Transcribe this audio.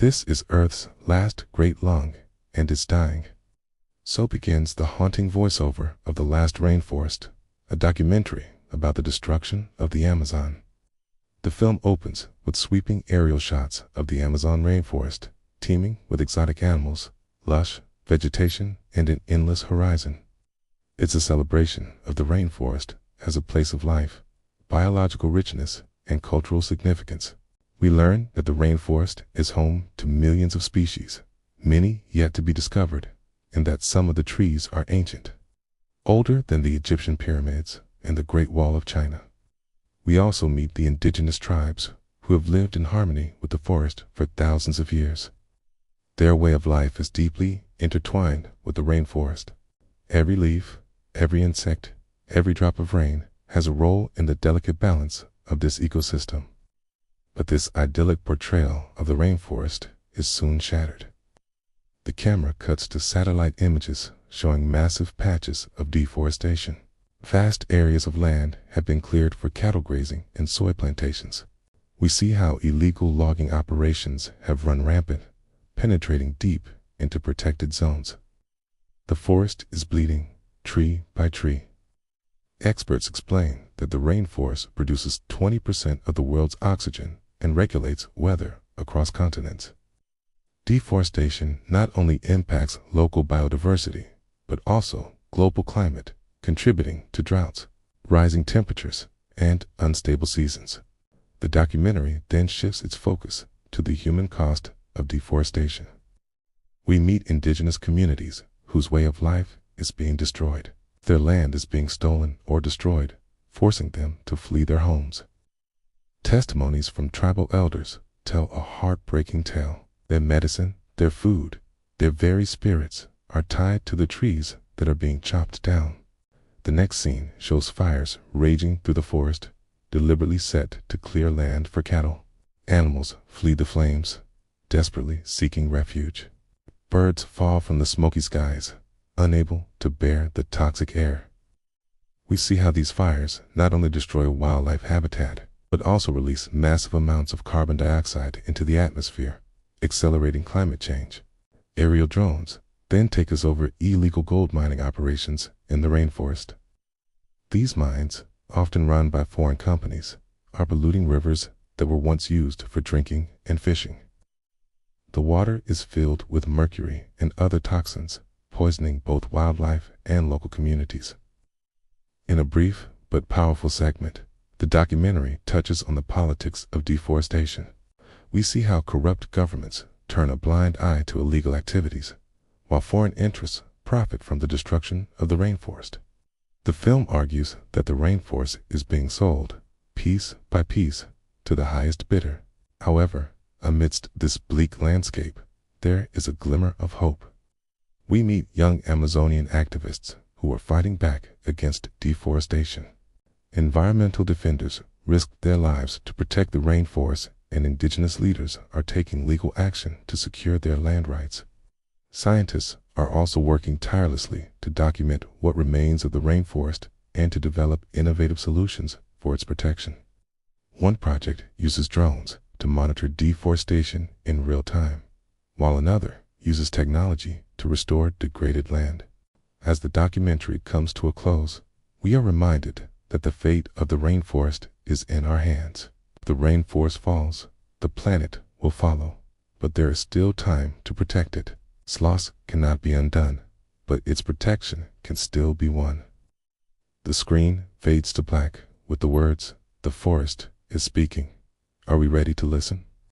This is Earth's last great lung, and it's dying. So begins the haunting voiceover of The Last Rainforest, a documentary about the destruction of the Amazon. The film opens with sweeping aerial shots of the Amazon rainforest, teeming with exotic animals, lush vegetation, and an endless horizon. It's a celebration of the rainforest as a place of life, biological richness, and cultural significance. We learn that the rainforest is home to millions of species, many yet to be discovered, and that some of the trees are ancient, older than the Egyptian pyramids and the Great Wall of China. We also meet the indigenous tribes who have lived in harmony with the forest for thousands of years. Their way of life is deeply intertwined with the rainforest. Every leaf, every insect, every drop of rain has a role in the delicate balance of this ecosystem. But this idyllic portrayal of the rainforest is soon shattered. The camera cuts to satellite images showing massive patches of deforestation. Vast areas of land have been cleared for cattle grazing and soy plantations. We see how illegal logging operations have run rampant, penetrating deep into protected zones. The forest is bleeding, tree by tree. Experts explain that the rainforest produces 20% of the world's oxygen and regulates weather across continents. Deforestation not only impacts local biodiversity, but also global climate, contributing to droughts, rising temperatures, and unstable seasons. The documentary then shifts its focus to the human cost of deforestation. We meet indigenous communities whose way of life is being destroyed. Their land is being stolen or destroyed, forcing them to flee their homes. Testimonies from tribal elders tell a heartbreaking tale. Their medicine, their food, their very spirits are tied to the trees that are being chopped down. The next scene shows fires raging through the forest, deliberately set to clear land for cattle. Animals flee the flames, desperately seeking refuge. Birds fall from the smoky skies, unable to bear the toxic air. We see how these fires not only destroy wildlife habitat, but also release massive amounts of carbon dioxide into the atmosphere, accelerating climate change. Aerial drones then take us over illegal gold mining operations in the rainforest. These mines, often run by foreign companies, are polluting rivers that were once used for drinking and fishing. The water is filled with mercury and other toxins, poisoning both wildlife and local communities. In a brief but powerful segment, the documentary touches on the politics of deforestation. We see how corrupt governments turn a blind eye to illegal activities, while foreign interests profit from the destruction of the rainforest. The film argues that the rainforest is being sold, piece by piece, to the highest bidder. However, amidst this bleak landscape, there is a glimmer of hope. We meet young Amazonian activists who are fighting back against deforestation. Environmental defenders risk their lives to protect the rainforest, and indigenous leaders are taking legal action to secure their land rights. Scientists are also working tirelessly to document what remains of the rainforest and to develop innovative solutions for its protection. One project uses drones to monitor deforestation in real time, while another uses technology to restore degraded land. As the documentary comes to a close, we are reminded that the fate of the rainforest is in our hands. If the rainforest falls, the planet will follow, but there is still time to protect it. Loss cannot be undone, but its protection can still be won. The screen fades to black with the words, "The forest is speaking." Are we ready to listen?